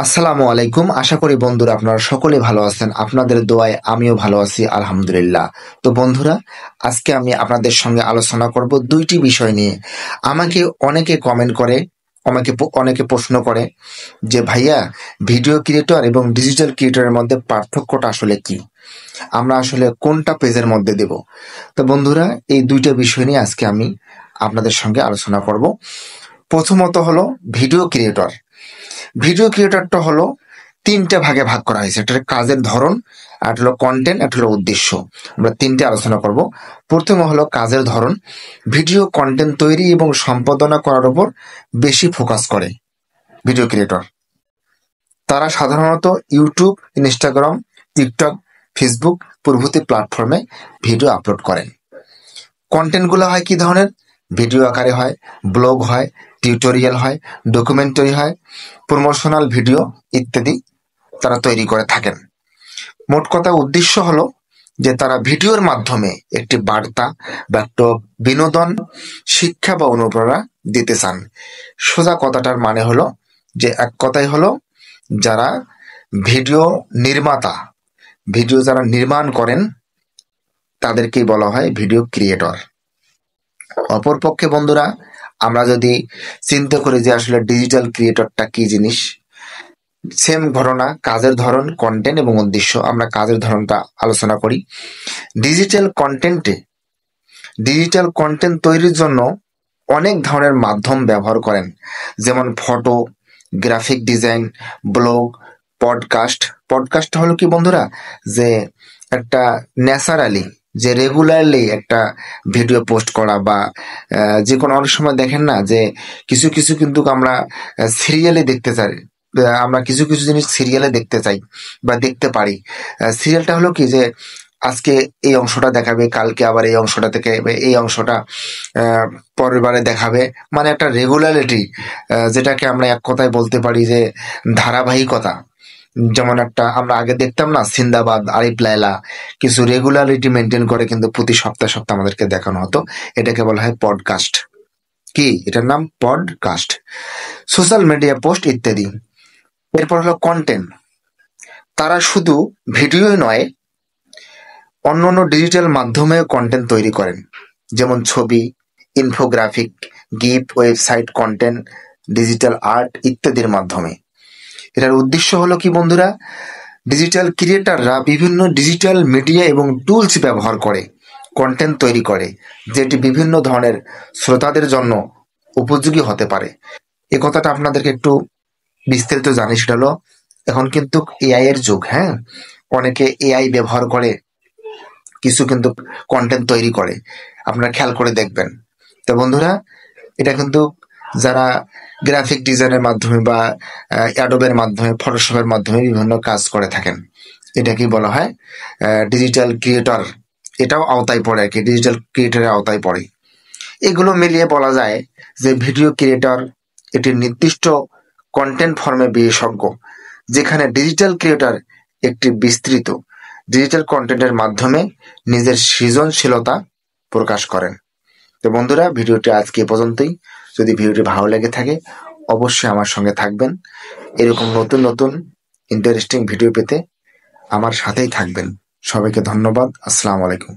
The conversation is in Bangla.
আসসালামু আলাইকুম। আশা করি বন্ধুরা আপনারা সকলে ভালো আছেন। আপনাদের দোয়ায় আমিও ভালো আছি আলহামদুলিল্লাহ। তো বন্ধুরা, আজকে আমি আপনাদের সঙ্গে আলোচনা করব ২টি বিষয় নিয়ে। আমাকে অনেকে কমেন্ট করে, অনেকে প্রশ্ন করে যে ভাইয়া, ভিডিও ক্রিয়েটর এবং ডিজিটাল ক্রিয়েটরের মধ্যে পার্থক্যটা আসলে কি? আমরা আসলে কোনটা পেজের মধ্যে দেব? তো বন্ধুরা, এই ২টা বিষয় নিয়ে আজকে আমি আপনাদের সঙ্গে আলোচনা করব। প্রথমত হলো ভিডিও ক্রিয়েটর। ভিডিও ক্রিয়েটরটা হলো ৩ টে ভাগে ভাগ করা হয়েছে। একটা হলো কাজের ধরন, আর একটা হলো কন্টেন্ট, একটা হলো উদ্দেশ্য। আমরা ৩টে আলোচনা করব। প্রথমে হলো কাজের ধরন। ভিডিও কন্টেন্ট তৈরি এবং সম্পাদনা করার উপর বেশি ফোকাস করে ভিডিও ক্রিয়েটর। তারা সাধারণত ইউটিউব, ইনস্টাগ্রাম, টিকটক, ফেসবুক প্রভৃতি প্ল্যাটফর্মে ভিডিও আপলোড করেন। কন্টেন্টগুলো হয় কি ধরনের? ভিডিও আকারে হয়, ব্লগ হয়, টিউটোরিয়াল হয়, ডকুমেন্টারি হয়, প্রমোশনাল ভিডিও ইত্যাদি তারা তৈরি করে থাকেন। মোট কথা উদ্দেশ্য হলো যে তারা ভিডিওর মাধ্যমে একটি বার্তা বা একটা বিনোদন, শিক্ষা বা অনুপ্রেরণা দিতে চান। সোজা কথাটার মানে হলো যে, এক কথাই হলো, যারা ভিডিও নির্মাতা, ভিডিও যারা নির্মাণ করেন তাদেরকেই বলা হয় ভিডিও ক্রিয়েটর। অপরপক্ষে বন্ধুরা, আমরা যদি চিন্তা করি যে আসলে ডিজিটাল ক্রিয়েটরটা কি জিনিস, সেম ঘটনা, কাজের ধরন, কন্টেন্ট এবং উদ্দেশ্য। আমরা কাজের ধরনটা আলোচনা করি। ডিজিটাল কন্টেন্টে ডিজিটাল কন্টেন্ট তৈরির জন্য অনেক ধরনের মাধ্যম ব্যবহার করেন, যেমন photo, graphic design, blog, podcast. Podcast হলো কি বন্ধুরা, যে একটা ন্যাচারালি, যে রেগুলারলি একটা ভিডিও পোস্ট করা, বা যে কোনো অনেক সময় দেখেন না যে কিছু কিছু কিন্তু আমরা সিরিয়ালে দেখতে চাই, আমরা কিছু কিছু জিনিস সিরিয়ালে দেখতে চাই বা দেখতে পারি। সিরিয়ালটা হলো কি, যে আজকে এই অংশটা দেখাবে, কালকে আবার এই অংশটা থেকে এই অংশটা আহ, পরের বারে দেখাবে। মানে একটা রেগুলারিটি, যেটাকে আমরা এক কথায় বলতে পারি যে ধারাবাহিকতা। যেমন একটা আমরা আগে দেখতাম না, সিন্দাবাদ, আরিফ লায়লা, কিছু রেগুলারিটি মেনটেন করে কিন্তু প্রতি সপ্তাহে সপ্তাহে আমাদেরকে দেখানো হতো। এটাকে বলা হয় পডকাস্ট। কি এটার নাম? পডকাস্ট। সোশ্যাল মিডিয়া পোস্ট ইত্যাদি। এরপর হলো কন্টেন্ট। তারা শুধু ভিডিওই নয়, অন্যান্য ডিজিটাল মাধ্যমেও কন্টেন্ট তৈরি করেন, যেমন ছবি, infographic, gift, website content, digital art ইত্যাদির মাধ্যমে। এটার উদ্দেশ্য হলো কি বন্ধুরা, ডিজিটাল ক্রিয়েটাররা বিভিন্ন ডিজিটাল মিডিয়া এবং টুলস ব্যবহার করে কন্টেন্ট তৈরি করে, যেটি বিভিন্ন ধরনের শ্রোতাদের জন্য উপযোগী হতে পারে। এ কথাটা আপনাদেরকে একটু বিস্তারিত জানি, সেটা হলো, এখন কিন্তু এআই এর যুগ। হ্যাঁ, অনেকে এআই ব্যবহার করে কিছু কিন্তু কন্টেন্ট তৈরি করে, আপনারা খেয়াল করে দেখবেন। তো বন্ধুরা, এটা কিন্তু যারা গ্রাফিক ডিজাইনের মাধ্যমে বা অ্যাডোবের মাধ্যমে, ফটোশপের মাধ্যমে বিভিন্ন কাজ করে থাকেন, এটাকেই বলা হয় ডিজিটাল ক্রিয়েটর। এটাও আওতায় পড়ে আর কি, ডিজিটাল ক্রিয়েটরের আওতায় পড়ে। এগুলো মিলিয়ে বলা যায় যে ভিডিও ক্রিয়েটর একটি নির্দিষ্ট কন্টেন্ট ফর্মে বিশেষজ্ঞ, যেখানে ডিজিটাল ক্রিয়েটর একটি বিস্তৃত ডিজিটাল কন্টেন্টের মাধ্যমে নিজের সৃজনশীলতা প্রকাশ করেন। তো বন্ধুরা, ভিডিওটি আজকে এ পর্যন্তই। যদি ভিডিওটি ভালো লেগে থাকে অবশ্যই আমার সঙ্গে থাকবেন। এরকম নতুন নতুন ইন্টারেস্টিং ভিডিও পেতে আমার সাথেই থাকবেন। সবাইকে ধন্যবাদ। আসসালামু আলাইকুম।